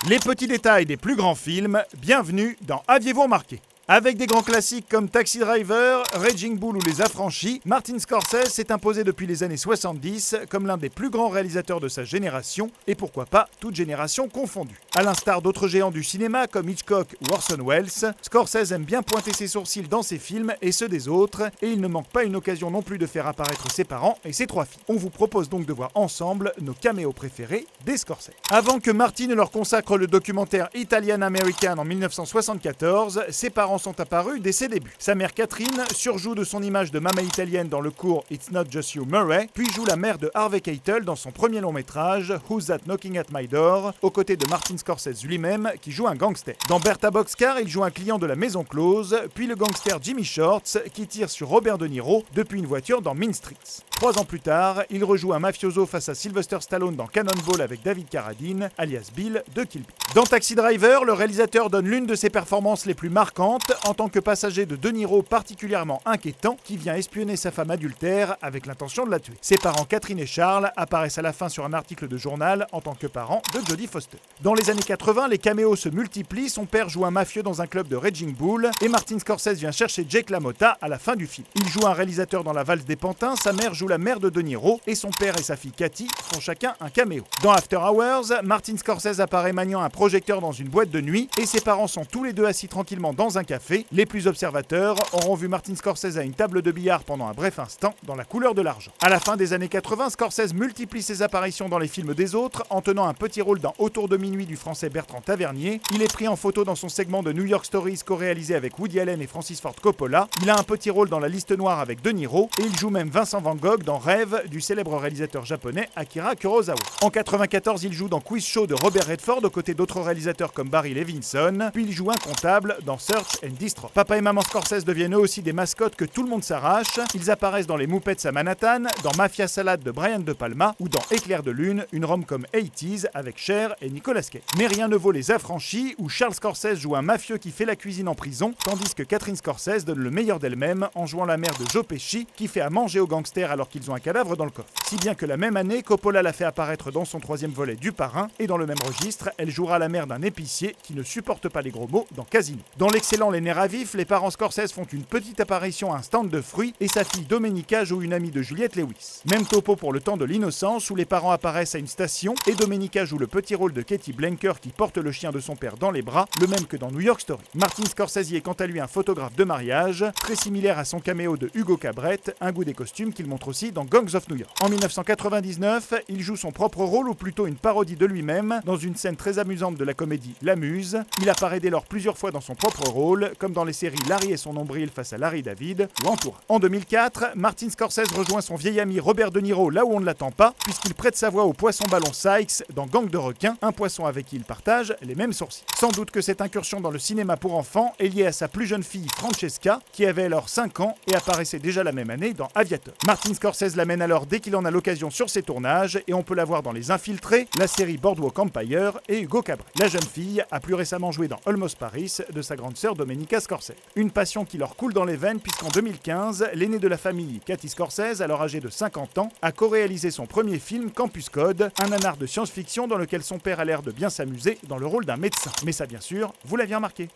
Les petits détails des plus grands films, bienvenue dans Aviez-vous remarqué ? Avec des grands classiques comme Taxi Driver, Raging Bull ou Les Affranchis, Martin Scorsese s'est imposé depuis les années 70 comme l'un des plus grands réalisateurs de sa génération, et pourquoi pas toute génération confondue. À l'instar d'autres géants du cinéma comme Hitchcock ou Orson Welles, Scorsese aime bien pointer ses sourcils dans ses films et ceux des autres, et il ne manque pas une occasion non plus de faire apparaître ses parents et ses 3 filles. On vous propose donc de voir ensemble nos caméos préférés des Scorsese. Avant que Marty ne leur consacre le documentaire Italian American en 1974, ses parents sont apparus dès ses débuts. Sa mère Catherine surjoue de son image de maman italienne dans le court It's Not Just You Murray, puis joue la mère de Harvey Keitel dans son premier long métrage Who's That Knocking at My Door, aux côtés de Martin Scorsese lui-même qui joue un gangster. Dans Bertha Boxcar, il joue un client de la maison close, puis le gangster Jimmy Shorts qui tire sur Robert De Niro depuis une voiture dans Mean Streets. 3 ans plus tard, il rejoue un mafioso face à Sylvester Stallone dans Cannonball avec David Carradine, alias Bill de Kill Bill. Dans Taxi Driver, le réalisateur donne l'une de ses performances les plus marquantes en tant que passager de De Niro particulièrement inquiétant qui vient espionner sa femme adultère avec l'intention de la tuer. Ses parents Catherine et Charles apparaissent à la fin sur un article de journal en tant que parents de Jodie Foster. Dans les années 80, les caméos se multiplient, son père joue un mafieux dans un club de Raging Bull et Martin Scorsese vient chercher Jake LaMotta à la fin du film. Il joue un réalisateur dans La Valse des Pantins, sa mère joue la mère de Niro et son père et sa fille Cathy font chacun un caméo. Dans After Hours, Martin Scorsese apparaît maniant un projecteur dans une boîte de nuit et ses parents sont tous les deux assis tranquillement dans un café. Les plus observateurs auront vu Martin Scorsese à une table de billard pendant un bref instant dans La couleur de l'argent. À la fin des années 80, Scorsese multiplie ses apparitions dans les films des autres en tenant un petit rôle dans Autour de minuit du français Bertrand Tavernier. Il est pris en photo dans son segment de New York Stories co-réalisé avec Woody Allen et Francis Ford Coppola. Il a un petit rôle dans La liste noire avec De Niro et il joue même Vincent Van Gogh dans Rêve du célèbre réalisateur japonais Akira Kurosawa. En 1994, il joue dans Quiz Show de Robert Redford aux côtés d'autres réalisateurs comme Barry Levinson, puis il joue un comptable dans Search and Destroy. Papa et maman Scorsese deviennent eux aussi des mascottes que tout le monde s'arrache. Ils apparaissent dans Les Muppets à Manhattan, dans Mafia Salade de Brian De Palma ou dans Éclair de lune, une rom-com 80s avec Cher et Nicolas Cage. Mais rien ne vaut Les Affranchis où Charles Scorsese joue un mafieux qui fait la cuisine en prison, tandis que Catherine Scorsese donne le meilleur d'elle-même en jouant la mère de Joe Pesci qui fait à manger aux gangsters alors qu'ils ont un cadavre dans le coffre. Si bien que la même année, Coppola l'a fait apparaître dans son 3e volet du Parrain, et dans le même registre, elle jouera la mère d'un épicier qui ne supporte pas les gros mots dans Casino. Dans l'excellent Les Nerfs à vif, les parents Scorsese font une petite apparition à un stand de fruits, et sa fille Domenica joue une amie de Juliette Lewis. Même topo pour Le temps de l'innocence, où les parents apparaissent à une station, et Domenica joue le petit rôle de Katie Blanker qui porte le chien de son père dans les bras, le même que dans New York Story. Martin Scorsese est quant à lui un photographe de mariage, très similaire à son caméo de Hugo Cabret, un goût des costumes qu'il montre aussi dans Gangs of New York. En 1999, il joue son propre rôle, ou plutôt une parodie de lui-même, dans une scène très amusante de la comédie La Muse. Il apparaît dès lors plusieurs fois dans son propre rôle, comme dans les séries Larry et son nombril face à Larry David ou Entourage. En 2004, Martin Scorsese rejoint son vieil ami Robert De Niro là où on ne l'attend pas, puisqu'il prête sa voix au poisson-ballon Sykes dans Gang de requins, un poisson avec qui il partage les mêmes sourcils. Sans doute que cette incursion dans le cinéma pour enfants est liée à sa plus jeune fille Francesca, qui avait alors 5 ans et apparaissait déjà la même année dans Aviator. Martin Scorsese l'amène alors dès qu'il en a l'occasion sur ses tournages et on peut la voir dans Les Infiltrés, la série Boardwalk Empire et Hugo Cabret. La jeune fille a plus récemment joué dans Almost Paris de sa grande sœur Domenica Scorsese. Une passion qui leur coule dans les veines puisqu'en 2015, l'aînée de la famille, Cathy Scorsese, alors âgée de 50 ans, a co-réalisé son premier film Campus Code, un nanar de science-fiction dans lequel son père a l'air de bien s'amuser dans le rôle d'un médecin. Mais ça bien sûr, vous l'aviez remarqué,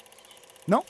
non ?